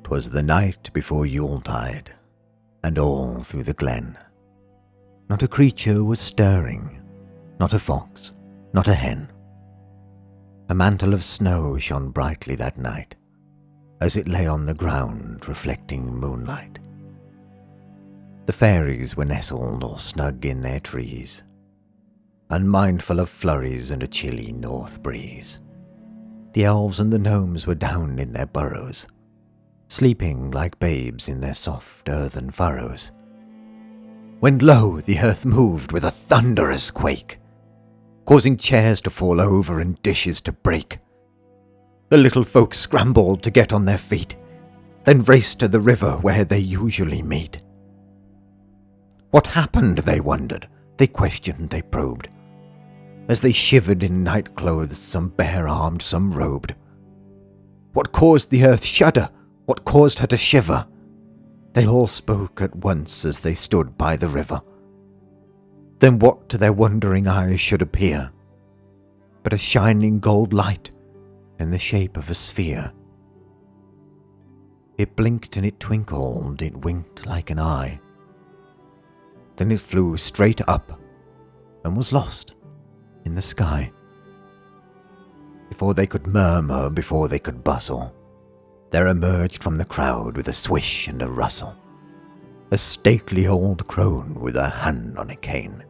'Twas the night before Yuletide, and all through the glen not a creature was stirring, not a fox, not a hen. A mantle of snow shone brightly that night, as it lay on the ground reflecting moonlight. The fairies were nestled all snug in their trees, unmindful of flurries and a chilly north breeze. The elves and the gnomes were down in their burrows, sleeping like babes in their soft earthen furrows, when lo, the earth moved with a thunderous quake, causing chairs to fall over and dishes to break. The little folk scrambled to get on their feet, then raced to the river where they usually meet. What happened, they wondered, they questioned, they probed, as they shivered in night clothes, some bare-armed, some robed. What caused the earth shudder? What caused her to shiver? They all spoke at once as they stood by the river. Then what to their wondering eyes should appear but a shining gold light in the shape of a sphere? It blinked and it twinkled, it winked like an eye. Then it flew straight up and was lost in the sky. Before they could murmur, before they could bustle, there emerged from the crowd with a swish and a rustle a stately old crone with her hand on a cane,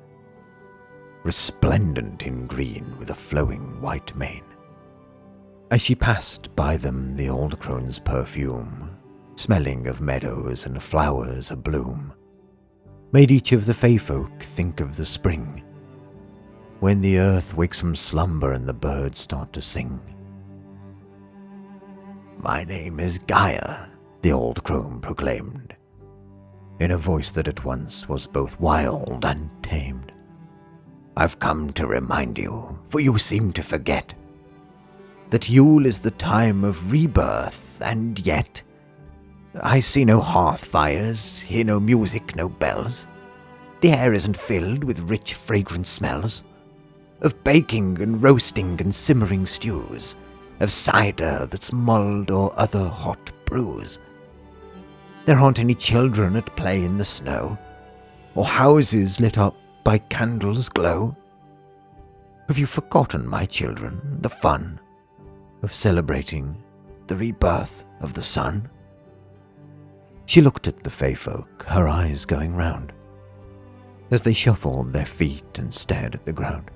resplendent in green with a flowing white mane. As she passed by them, the old crone's perfume, smelling of meadows and flowers abloom, made each of the fey folk think of the spring, when the earth wakes from slumber and the birds start to sing. "My name is Gaia," the old crone proclaimed, in a voice that at once was both wild and tamed. "I've come to remind you, for you seem to forget, that Yule is the time of rebirth, and yet I see no hearth fires, hear no music, no bells. The air isn't filled with rich fragrant smells of baking and roasting and simmering stews, of cider that's mulled or other hot brews. There aren't any children at play in the snow, or houses lit up by candles' glow. Have you forgotten, my children, the fun of celebrating the rebirth of the sun?" She looked at the fey folk, her eyes going round, as they shuffled their feet and stared at the ground.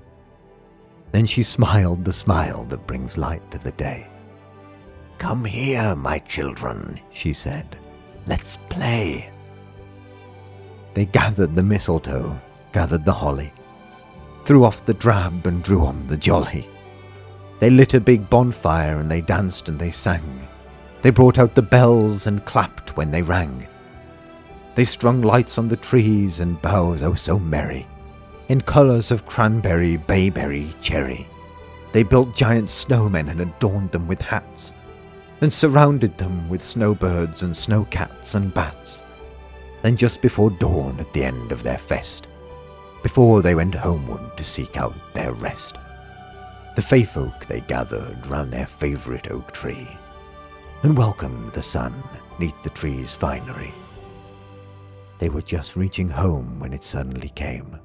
Then she smiled the smile that brings light to the day. "Come here, my children," she said. "Let's play." They gathered the mistletoe, gathered the holly, threw off the drab and drew on the jolly. They lit a big bonfire and they danced and they sang. They brought out the bells and clapped when they rang. They strung lights on the trees and boughs, oh so merry, in colours of cranberry, bayberry, cherry. They built giant snowmen and adorned them with hats, and surrounded them with snowbirds and snowcats and bats. Then just before dawn at the end of their fest, before they went homeward to seek out their rest, the fey folk they gathered round their favourite oak tree, and welcomed the sun neath the tree's finery. They were just reaching home when it suddenly came.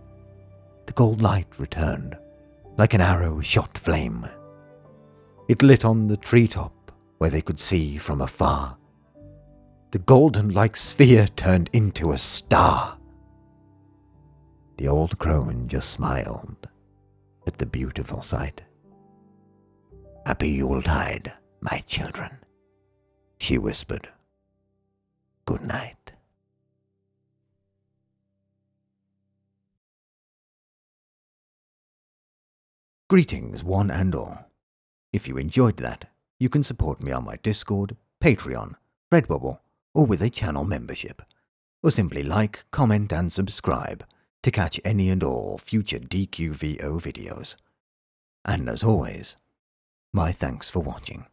The gold light returned, like an arrow shot flame. It lit on the treetop, where they could see from afar. The golden-like sphere turned into a star. The old crone just smiled at the beautiful sight. "Happy Yuletide, my children," she whispered. "Good night." Greetings, one and all. If you enjoyed that, you can support me on my Discord, Patreon, Redbubble, or with a channel membership, or simply like, comment and subscribe to catch any and all future DQVO videos. And as always, my thanks for watching.